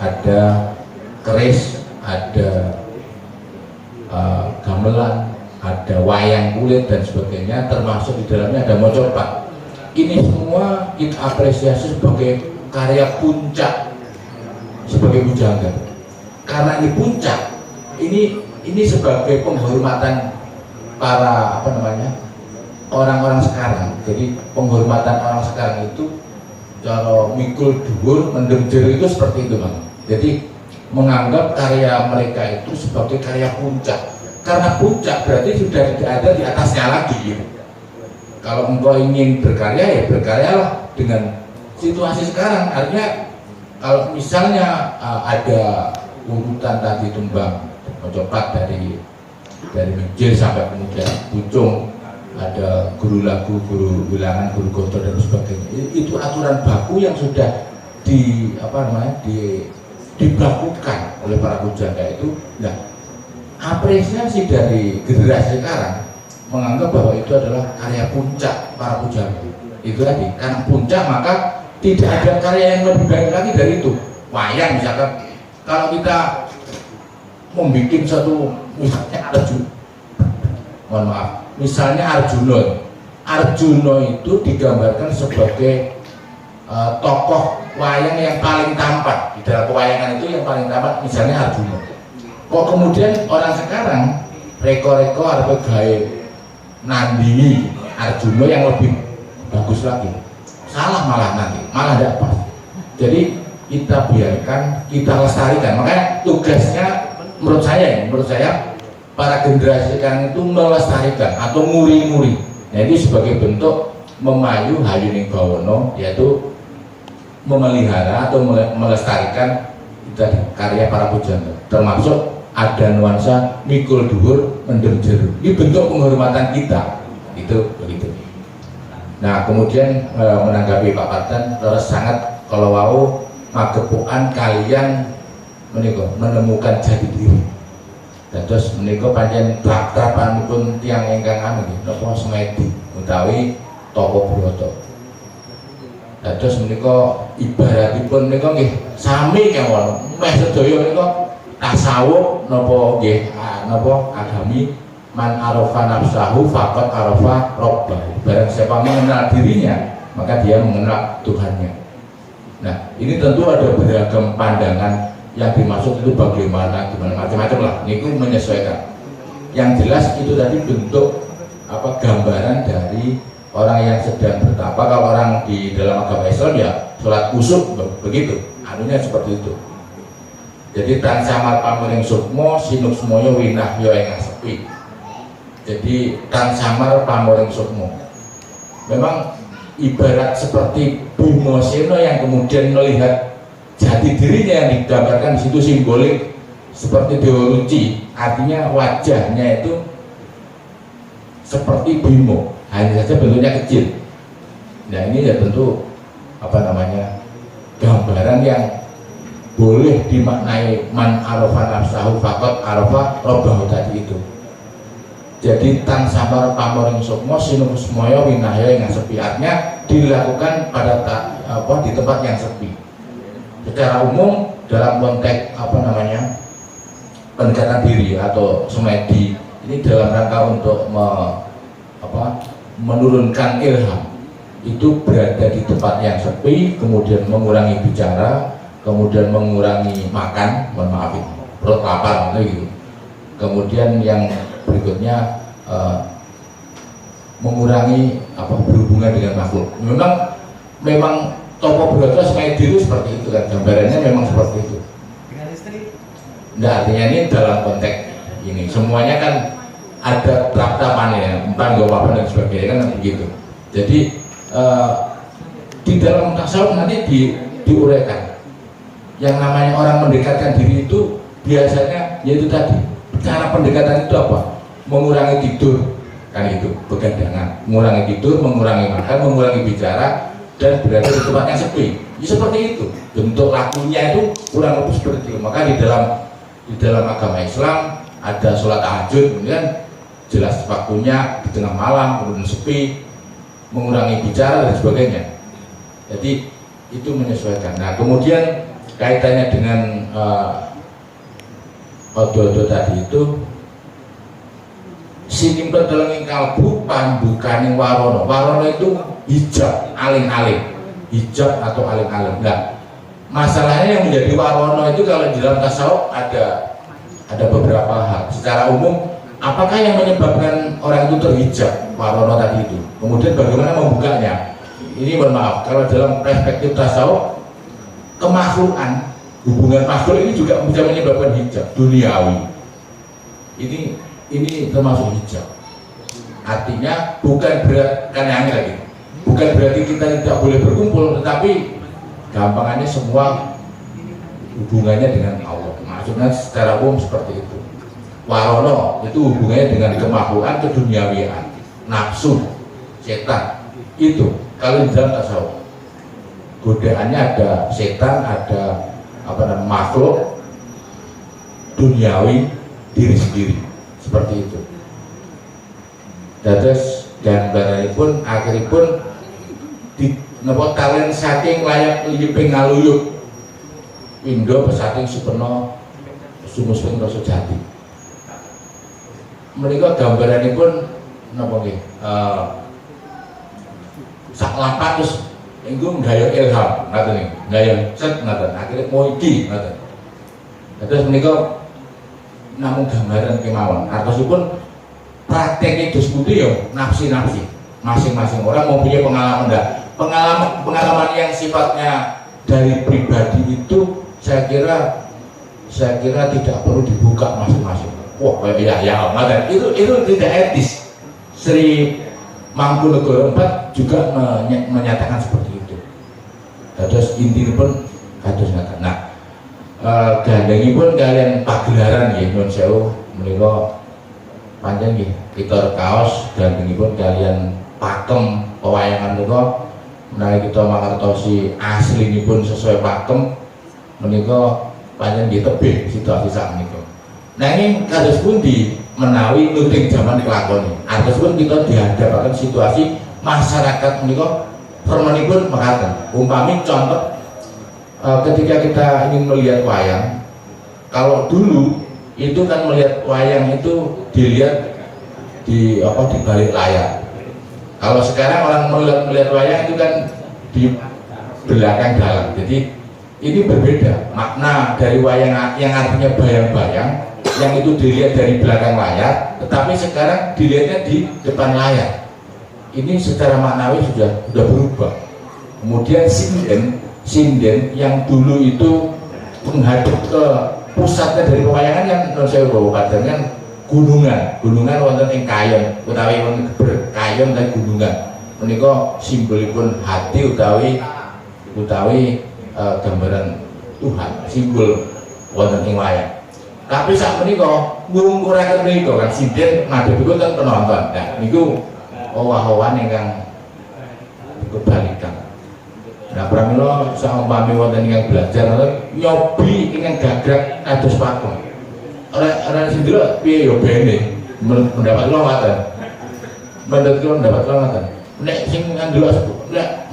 ada keris, ada gamelan, ada wayang kulit dan sebagainya, termasuk di dalamnya ada mocopat. Ini semua kita apresiasi sebagai karya puncak, sebagai pujangga. Karena ini puncak, ini sebagai penghormatan para orang-orang sekarang. Jadi penghormatan orang sekarang itu kalau mikul dhuwur mendem jero itu seperti itu, Bang. Jadi menganggap karya mereka itu sebagai karya puncak. Karena puncak berarti sudah tidak ada di atasnya lagi gitu. Kalau engkau ingin berkarya, ya berkaryalah dengan situasi sekarang. Artinya kalau misalnya ada urutan tadi tumbang mocopat dari Mijil sampai kemudian Pucung, ada guru lagu, guru bilangan, guru goto dan sebagainya. Itu aturan baku yang sudah dibakukan oleh para pujangga itu. Nah, apresiasi dari generasi sekarang menganggap bahwa itu adalah karya puncak para pujangga. Itu tadi, karena puncak maka tidak ada karya yang lebih baik lagi dari itu. Wayang misalkan, kalau kita membuat satu misalnya misalnya Arjuna itu digambarkan sebagai tokoh wayang yang paling tampan. Di dalam pewayangan itu yang paling tampan misalnya Arjuna. Kok kemudian orang sekarang reko-reko atau gawe nandingi Arjuna yang lebih bagus lagi, salah malah nanti, malah tidak pas. Jadi kita biarkan, kita lestarikan. Makanya tugasnya menurut saya para generasi sekarang itu melestarikan atau nguri-nguri. Nah, ini sebagai bentuk memayu hayuning bawono, yaitu memelihara atau melestarikan karya para pujangga, termasuk ada nuansa mikul dhuwur mendem jero. Ini bentuk penghormatan kita, itu begitu. Nah, kemudian menanggapi Pak Partan, terus sangat kalau mau magepukan kalian menemukan jati diri. Terus menika pancen trap-trapanipun tiyang ingkang anu nggih napa semedi utawi Tapa Brata. Terus menika ibaratipun menika nggih sami kewon meh sedaya menika tasawuf napa nggih napa agami man arafa nafsahu faqad arafa rabbahu. Barang siapa mengenal dirinya maka dia mengenal Tuhannya. Nah, ini tentu ada beragam pandangan yang dimaksud itu bagaimana, gimana macam-macam lah. Ini menyesuaikan. Yang jelas itu tadi bentuk gambaran dari orang yang sedang bertapa. Kalau orang di dalam agama Islam ya sholat kusuk begitu, anunya seperti itu. Jadi tan samar pamuring sukmo sinuk semoyo winah yo ing sepi. Jadi tan samar pamuring sukmo memang ibarat seperti Bima Seno yang kemudian melihat jati dirinya yang digambarkan di situ simbolik seperti Dewa Ruci, artinya wajahnya itu seperti Bimo, hanya saja bentuknya kecil. Nah, ini ya tentu gambaran yang boleh dimaknai man arafa nafsahu faqad arafa rabbahu tadi itu. Jadi tan samar pamoring sukmo sinum semoyo winahya yang sepi, artinya dilakukan pada di tempat yang sepi. Secara umum dalam konteks pendekatan diri atau semedi ini dalam rangka untuk menurunkan ilham, itu berada di tempat yang sepi, kemudian mengurangi bicara, kemudian mengurangi makan, mohon maaf perut lapar gitu. Kemudian yang berikutnya mengurangi berhubungan dengan makhluk. Memang Tapa Brata semedi itu seperti itu kan, gambarannya memang seperti itu. Dengan istri? Nah, artinya ini dalam konteks ini semuanya kan ada traktapan ya, empan gawapan dan sebagainya kan begitu. Jadi di dalam tasawuf nanti diuraikan yang namanya orang mendekatkan diri itu biasanya yaitu tadi cara pendekatan itu apa? Mengurangi tidur kan, itu begandangan, mengurangi tidur, mengurangi makan, mengurangi bicara, dan berada di tempat yang sepi. Ya, seperti itu bentuk lakunya itu kurang lebih seperti itu. Maka di dalam agama Islam ada sholat tahajud, kemudian jelas waktunya di tengah malam, kemudian sepi, mengurangi bicara dan sebagainya. Jadi itu menyesuaikan. Nah, kemudian kaitannya dengan odo-odo tadi itu sinimpen telenging kalbu pambukaning warono. Warono itu hijab, aling-aling, hijab atau aling-aling. Nah, masalahnya yang menjadi warono itu kalau di dalam tasawuf ada beberapa hal. Secara umum, apakah yang menyebabkan orang itu terhijab warono tadi itu? Kemudian bagaimana membukanya? Ini mohon maaf, kalau dalam perspektif tasawuf, kemakhlukan, hubungan makhluk ini juga bisa menyebabkan hijab duniawi. Ini termasuk hijab. Artinya bukan berat kan yang lagi. Bukan berarti kita tidak boleh berkumpul, tetapi gampangannya semua hubungannya dengan Allah. Maksudnya secara umum seperti itu. Warono itu hubungannya dengan kemakhlukan, keduniawian, nafsu, setan. Itu kalau di dalam tasawuf. Godaannya ada setan, ada makhluk, duniawi, diri sendiri. Seperti itu. Terus gambaran pun akhiripun di napa talen saking layak liyeping ngaluyuk Indo pesaking supeno sumus-sumus rasa jati. Menika gambaranipun napa nggih? Sak lapak terus engko nggaya ilham ngaten niki. Nggaya set ngaten akhire mau iki ngaten. Terus menika namun gambaran kemawon. Artosipun praktek itu seperti ya nafsi-nafsi. Masing-masing orang mempunyai pengalaman enggak? Pengalaman yang sifatnya dari pribadi itu saya kira tidak perlu dibuka masing-masing. Wah, ya, itu tidak etis. Sri Mangkunegara IV juga menyatakan seperti itu. Terus intinya pun kados ngaten. Nah, gandengipun kalian pagelaran nggih nyuwun sewu menika panjang nggih kita kaos gandengipun kalian pakem pewayangan menika menawi kita mangertosi aslinipun sesuai pakem menika panjang nggih tebih situasi sak menika. Nanging kados pundi menawi nuting zaman kelakoni. Artosipun kita dihadapkan situasi masyarakat menika permenipun mekaten. Umpami contoh ketika kita ingin melihat wayang, kalau dulu itu kan melihat wayang itu dilihat di balik layar. Kalau sekarang orang melihat wayang itu kan di belakang dalam. Jadi ini berbeda makna dari wayang yang artinya bayang-bayang, yang itu dilihat dari belakang layar, tetapi sekarang dilihatnya di depan layar. Ini secara maknawi sudah berubah. Kemudian sinden yang dulu itu menghadap ke pusatnya dari pewayangan kan saya bawa kan gunungan wonten ing kayon utawi wonten berkayon dan gunungan menika simbolipun hati utawi gambaran Tuhan, simbol wonten ing wayang. Tapi saat menika ngungkuraken menika kan sinden ngadhepiku ten penonton. Nah niku owah-owahan ingkang kebalikan. Nah, pramila saumpami wonten ingkang belajar nyobi ingkang gagrag kados pakem. Ora sindro piye ya bene mendapat kula ngoten. Mendapat kula ngoten. Nek sing ndelok nek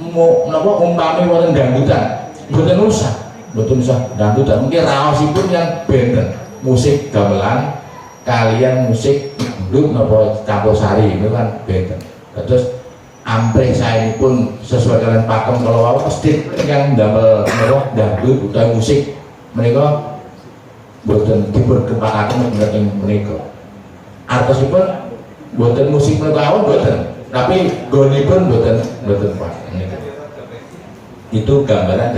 napa umpami wonten dangdutan, mboten usah dangdutan. Mungkin raosipun yang benten musik gamelan kalian musik dangdut napa campursari itu kan benten. Terus amprih saya pun sesuai dengan pakem kalau wau mesti yang damel merok dangdut utawa musik mereka boten dipun kepakaken ing menika. Artosipun boten musik menika boten, tapi gonipun boten pas menika. Itu gambaran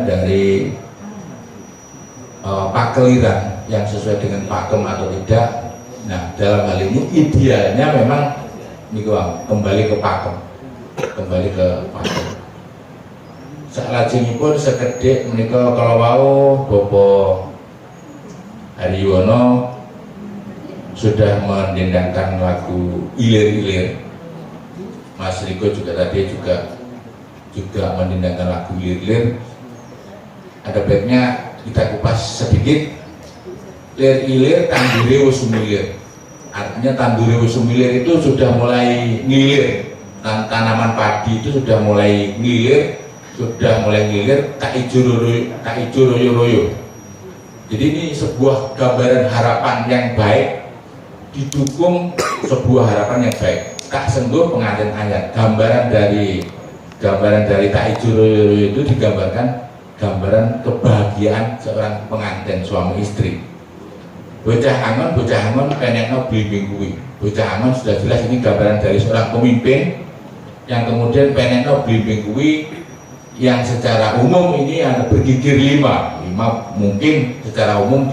dari pakeliran yang sesuai dengan pakem atau tidak. Nah, dalam hal ini idealnya memang niku kembali ke pakem. Salajengipun sekedhik menika kalau wau Bapak Haryono sudah mendendangkan lagu Ilir-ilir. Mas Riko juga tadi mendendangkan lagu Ilir-ilir. Ada baiknya kita kupas sedikit. Lir-ilir tandure wis sumilir. Artinya tandure wis sumilir itu sudah mulai ngilir tanpa tanaman padi itu sudah mulai ngilir, tak ijo royo-royo. Jadi ini sebuah gambaran harapan yang baik, didukung sebuah harapan yang baik. Tak Sengguh pengantin anyar, gambaran dari tak ijo royo-royo itu digambarkan gambaran kebahagiaan seorang pengantin suami istri. Bocah angon penekno blimbing kuwi. Bocah angon sudah jelas ini gambaran dari seorang pemimpin yang kemudian penekno blimbing kuwi, yang secara umum ini ada bergigir lima mungkin secara umum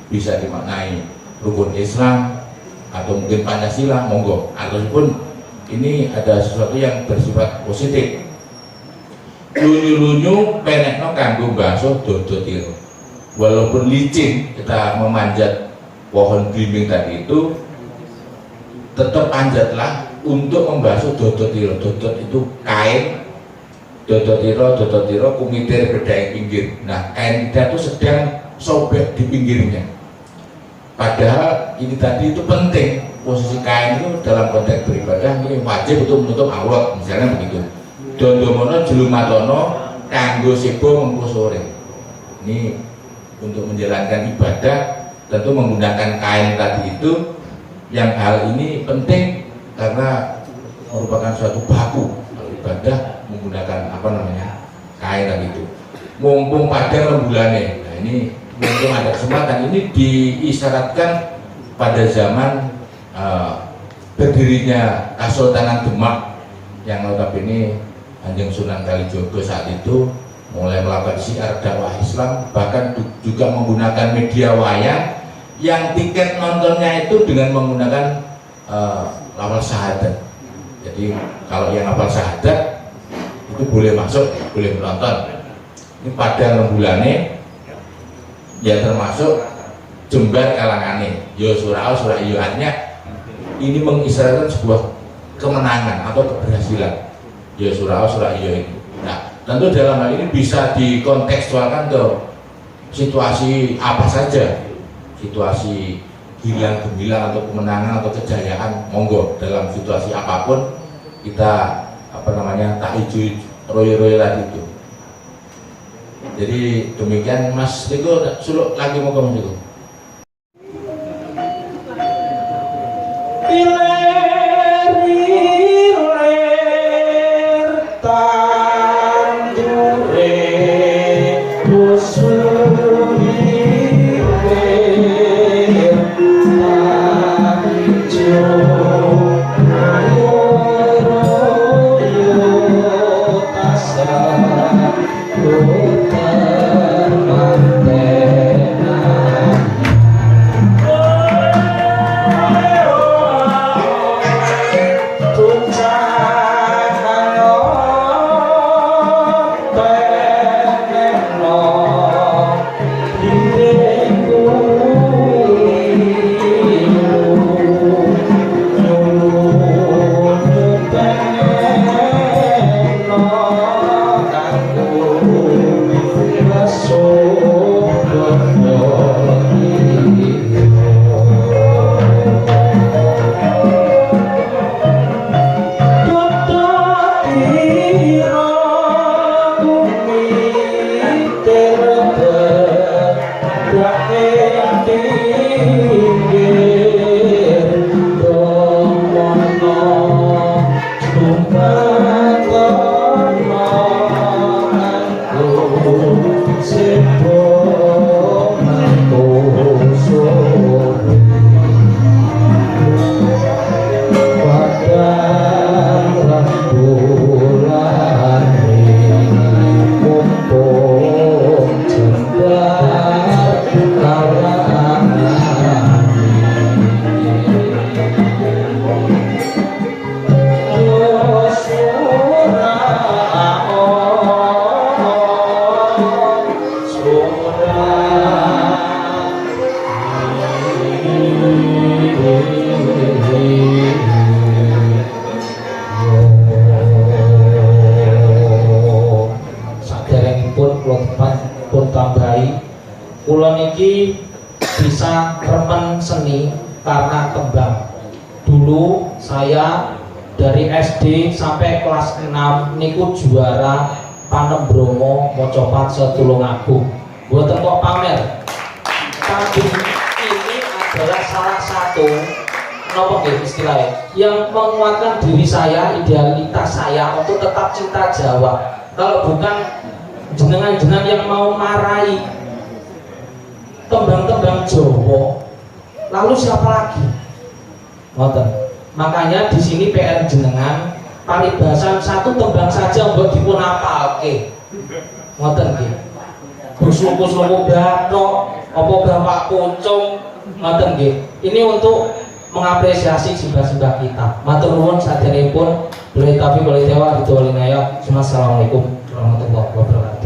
bisa dimaknai rukun Islam atau mungkin Pancasila, monggo, ataupun ini ada sesuatu yang bersifat positif. Lunyu-lunyu penekno kanggo basuh dodo tiro. Walaupun licin kita memanjat pohon blimbing tadi itu, tetap panjatlah untuk membasuh dodo tiro. Dodo itu kain, dodo tiro kumitir bedai pinggir. Nah, kain kita itu sedang sobek di pinggirnya. Padahal ini tadi itu penting, posisi kain itu dalam konteks beribadah ini wajib untuk menutup aurat, misalnya begitu. Dondomono jelumatono kanggo sebo mengko sore. Ini untuk menjalankan ibadah tentu menggunakan kain tadi itu, yang hal ini penting karena merupakan suatu baku ibadah menggunakan kain tadi itu. Mumpung pada rembulannya, nah ini mumpung ada kesempatan, ini diisyaratkan pada zaman berdirinya Kesultanan Demak yang notabene Kanjeng Sunan Kalijogo saat itu mulai melakukan syiar dakwah Islam, bahkan juga menggunakan media wayang yang tiket nontonnya itu dengan menggunakan lafal syahadat. Jadi kalau yang lafal syahadat itu boleh masuk, boleh menonton. Ini pada rembulannya ya termasuk jembar kalangane yo surau surah iyo, artinya ini mengisyaratkan sebuah kemenangan atau keberhasilan. Ya surau surah iyo ini. Nah, tentu dalam hal ini bisa dikontekstualkan ke situasi apa saja, situasi hilang gemilang atau kemenangan atau kejayaan, monggo dalam situasi apapun kita tak ijo royo-royo tadi itu. Jadi demikian Mas Riko, suluk lagi mau Mas Riko. Kula niki bisa remen seni karena kembang. Dulu saya dari SD sampai kelas 6 niku juara Panem Bromo Mocopat Setulungagung. Buatan kok pamer, tapi ini adalah salah satu istilahnya yang menguatkan diri saya, idealitas saya untuk tetap cinta Jawa. Kalau bukan jenengan-jenengan yang mau marahi tembang-tembang Jawa, lalu siapa lagi? Ngoten. Makanya di sini PR jenengan paribasan satu tembang saja buat dipun apalke. Ngoten nggih. Gus-gus batok, apa Bapak Kuncung, ngoten nggih. Ini untuk mengapresiasi simbah-simbah kita. Matur nuwun saderengipun. Assalamualaikum warahmatullahi wabarakatuh.